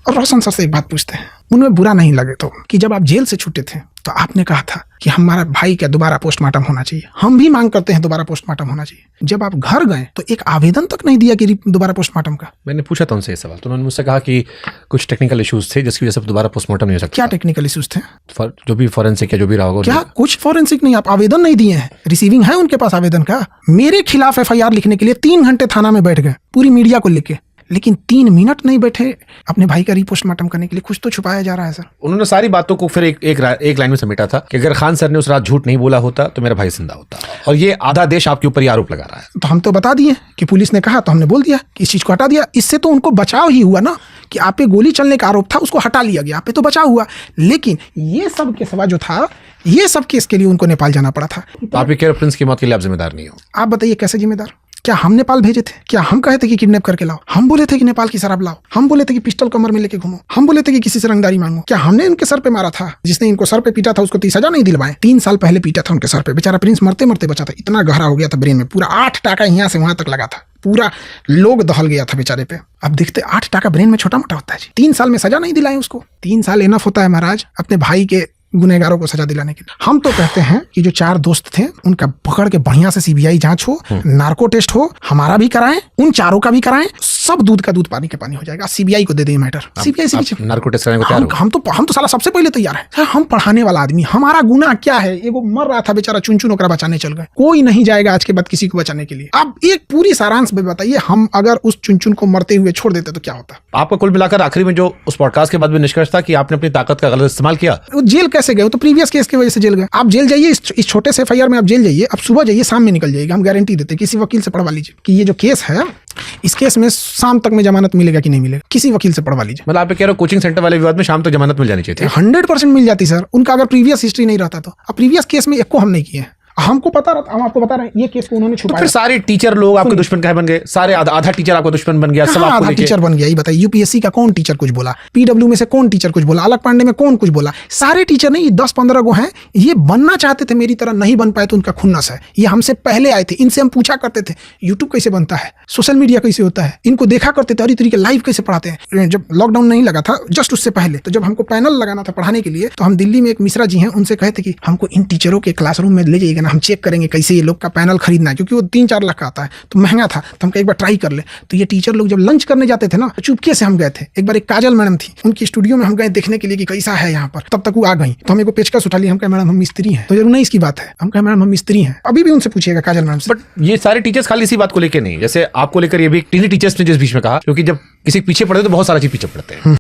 और रोशन सर से एक बात पूछते हैं, उनमें बुरा नहीं लगे तो, कि जब आप जेल से छूटे थे तो आपने कहा था कि हमारा भाई का दोबारा पोस्टमार्टम होना चाहिए, हम भी मांग करते हैं दोबारा पोस्टमार्टम होना चाहिए। जब आप घर गए तो एक आवेदन तक नहीं दिया कि दोबारा पोस्टमार्टम का। मैंने पूछा था उनसे ये सवाल, तो उन्होंने मुझसे कहा कि कुछ टेक्निकल इश्यूज थे जिसकी वजह से दोबारा पोस्टमार्टम नहीं हो सकता। क्या टेक्निकल इश्यूज थे? जो भी फॉरेंसिक या जो भी रहा होगा। क्या कुछ फॉरेंसिक नहीं, आप आवेदन नहीं दिए हैं, रिसीविंग है उनके पास आवेदन का। मेरे खिलाफ FIR लिखने के लिए 3 घंटे थाना में बैठ गए पूरी मीडिया को लेके, लेकिन 3 मिनट नहीं बैठे अपने भाई का रीपोस्टमार्टम करने के लिए। कुछ तो छुपाया जा रहा है सर। उन्होंने सारी बातों को फिर एक लाइन में समेटा था कि अगर खान सर ने उस रात झूठ नहीं बोला होता तो मेरा भाई जिंदा होता, और ये आधा देश आपके ऊपर ही आरोप लगा रहा है। तो हम तो बता दिए कि पुलिस ने कहा तो हमने बोल दिया कि इस चीज को हटा दिया। इससे तो उनको बचाव ही हुआ ना, कि आप पे गोली चलने का आरोप था उसको हटा लिया गया, आप पे तो बचाव हुआ। लेकिन ये सब के सवा जो था, ये सब केस के लिए उनको नेपाल जाना पड़ा था। आप ये कह रहे प्रिंस की मौत के लिए आप जिम्मेदार नहीं हो? आप बताइए कैसे जिम्मेदार? क्या हम नेपाल भेजे थे? क्या हम कहे थे कि किडनैप करके लाओ? हम बोले थे कि नेपाल की शराब लाओ? हम बोले थे कि पिस्टल कमर में लेके घूमो? हम बोले थे कि किसी से रंगदारी मांगो? क्या हमने इनके सर पे मारा था? जिसने इनको सर पे पीटा था उसको 30 सजा नहीं दिलवाए? 3 साल पहले पीटा था उनके सर पे, बेचारा प्रिंस मरते मरते बचा था। इतना गहरा हो गया था ब्रेन में, पूरा 8 टाका यहाँ से वहां तक लगा था, पूरा लोग दहल गया था बेचारे पे। अब देखते 8 टाका ब्रेन में छोटा मोटा होता है जी। 3 साल में सजा नहीं दिलाए उसको। 3 साल इनफ होता है महाराज अपने भाई के गुनहगारों को सजा दिलाने के लिए। हम तो कहते हैं कि जो 4 दोस्त थे उनका पकड़ के बढ़िया से CBI जांच हो, नार्को टेस्ट हो, हमारा भी कराएं, उन चारों का भी कराएं, सब दूध का दूध पानी के पानी हो जाएगा। CBI को दे दें मैटर। CBI से नार्को टेस्ट कराने को तैयार हो? हम तो साला सबसे पहले तैयार है। हम पढ़ाने वाला आदमी, हमारा गुनाह क्या है? एगो मर रहा था बेचारा, चुन ओकरा बचाने चल गए। कोई नहीं जाएगा आज के बाद किसी को बचाने के लिए। अब एक पूरी सारांश में बताइए, हम अगर उस चुन को मरते हुए छोड़ देते तो क्या होता? आपका कुल मिलाकर आखिरी में जो उस पॉडकास्ट के बाद भी निष्कर्ष था कि आपने अपनी ताकत का गलत इस्तेमाल किया। जेल कैसे गए? तो प्रीवियस केस की वजह से जेल गए। आप जेल जाइए, इस छोटे से FIR में आप जेल जाइए, अब सुबह जाइए शाम में निकल जाइएगा। हम गारंटी देते, किसी वकील से पढ़वा लीजिए कि ये जो केस है, इस केस में शाम तक में जमानत मिलेगा कि नहीं मिलेगा, किसी वकील से पढ़वा लीजिए। मतलब आप कह रहे हो कोचिंग सेंटर वाले विवाद में शाम तक जमानत मिल जानी चाहिए? 100% मिल जाती सर, उनका अगर प्रीवियस हिस्ट्री नहीं रहता तो। अब प्रीवियस केस में एक को हम नहीं किए हैं, हमको पता रहता, हम आपको बता रहे हैं ये केस को उन्होंने छुपाया। तो फिर सारे टीचर लोग आपके दुश्मन कहे बन गए? सारे आधा टीचर आपका दुश्मन बन गया? सब आधा टीचर बन गया? ये बताइए, UPSC का कौन टीचर कुछ बोला? PW में से कौन टीचर कुछ बोला? अलग पांडे में कौन कुछ बोला? सारे टीचर नहीं, 10-15 को हैं, ये बनना चाहते थे मेरी तरह, नहीं बन पाए तो उनका खुन्नस है। ये हमसे पहले आए थे, इनसे हम पूछा करते थे यूट्यूब कैसे बनता है, सोशल मीडिया कैसे होता है, इनको देखा करते थे, और तरीके लाइव कैसे पढ़ाते हैं। जब लॉकडाउन नहीं लगा था, जस्ट उससे पहले, तो जब हमको पैनल लगाना था पढ़ाने के लिए, तो हम दिल्ली में एक मिश्रा जी हैं, उनसे कहे थे कि हमको इन टीचरों के क्लासरूम में ले जाइएगा ना, हम चेक करेंगे कैसे ये लोग का पैनल खरीदना है, क्योंकि वो 3-4 लाख का आता है तो महंगा था, तो हम एक बार ट्राई कर ले। तो ये टीचर लोग जब लंच करने जाते थे ना, तो चुपके से हम गए थे। एक बार एक काजल मैडम थी, उनकी स्टूडियो में हम गए देखने के लिए कि कैसा है यहाँ पर। तब तक वो आ गई, तो हम एक पेचकस उठा लिया, हम कहे मैडम हम मिस्त्री हैं। तो जरूर नहीं इसकी बात है, हम कहे मैडम हम मिस्त्री हैं। अभी भी उनसे पूछिएगा काजल मैडम से। बट ये सारे टीचर्स खाली इसी बात को लेकर नहीं, जैसे आपको लेकर ये भी टीचर्स ने जिस बीच में कहा, क्योंकि जब किसी पीछे पड़े तो बहुत सारा चीज पीछे पड़ते हैं।